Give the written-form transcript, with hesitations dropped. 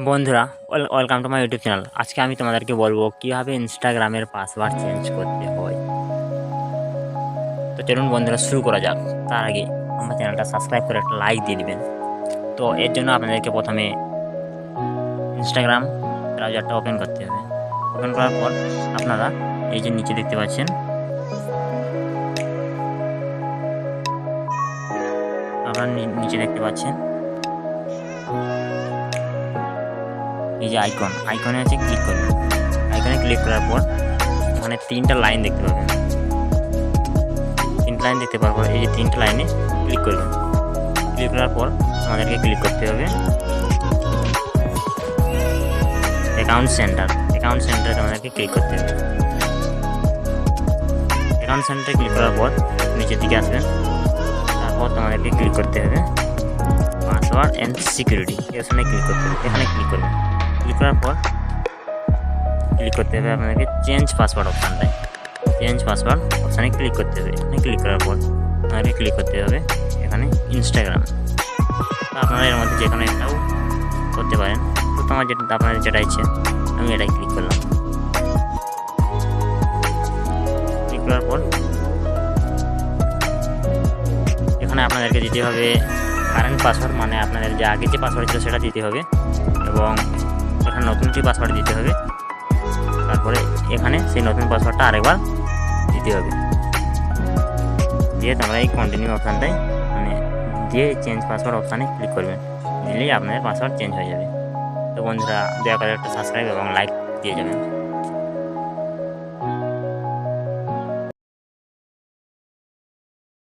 বন্ধুরা, welcome to my YouTube channel. আজকে আমি তোমাদেরকে বলবো কীভাবে ইনস্টাগ্রামের পাসওয়ার্ড চেঞ্জ করতে হয়। তো চলুন বন্ধুরা, শুরু করা যাক। তার আগে আমার চ্যানেলটা সাবস্ক্রাইব করে একটা লাইক দিয়ে দিবেন। তো এর জন্য আপনাদেরকে প্রথমে ইনস্টাগ্রাম ব্রাউজারটা ওপেন করতে হবে। ওপেন করার পর আপনারা এই যে নিচে দেখতে পাচ্ছেন, আপনারা নিচে দেখতে পাচ্ছেন এই যে আইকনে আছে, ক্লিক করবেন। আইকনে ক্লিক করার পর এখানে তিনটা লাইন দেখতে পাবেন। তিনটা লাইন দেখতে পাওয়ার পর এই যে তিনটা লাইনে ক্লিক করবেন। ক্লিক করার পর আমাদেরকে ক্লিক করতে হবে অ্যাকাউন্ট সেন্টারে আমাদেরকে ক্লিক করতে হবে। অ্যাকাউন্ট সেন্টারে ক্লিক করার পর নিচের দিকে আসবেন। তারপর তোমাদেরকে ক্লিক করতে হবে পাসওয়ার্ড অ্যান্ড সিকিউরিটি, এখানে ক্লিক করতে হবে। এখানে ক্লিক করবেন। ক্লিক করার পর ক্লিক করতে হবে আপনাদেরকে চেঞ্জ পাসওয়ার্ড অপশানটায়। চেঞ্জ পাসওয়ার্ড অপশানে ক্লিক করতে হবে। এখানে ক্লিক করার পর আপনাদেরকে ক্লিক করতে হবে এখানে ইনস্টাগ্রাম। তো আপনারা এর মধ্যে যে কোনো একটাও করতে পারেন। তো তোমার আপনাদের যেটা ইচ্ছে, আমি এটাই ক্লিক করলাম। ক্লিক করার পর এখানে আপনাদেরকে দিতে হবে কারেন্ট পাসওয়ার্ড, মানে আপনাদের যে আগে যে পাসওয়ার্ড ছিল সেটা দিতে হবে, এবং এখানে নতুন যে পাসওয়ার্ড দিতে হবে। তারপরে এখানে সেই নতুন পাসওয়ার্ডটা আরেকবার দিতে হবে। দিয়ে তোমরা এই কন্টিনিউ অপশানটাই দিয়ে চেঞ্জ পাসওয়ার্ড অপশানে ক্লিক করবেন। দিলেই আপনাদের পাসওয়ার্ড চেঞ্জ হয়ে যাবে। তো বন্ধুরা, দয়া করে একটা সাবস্ক্রাইব এবং লাইক দিয়ে যাবেন।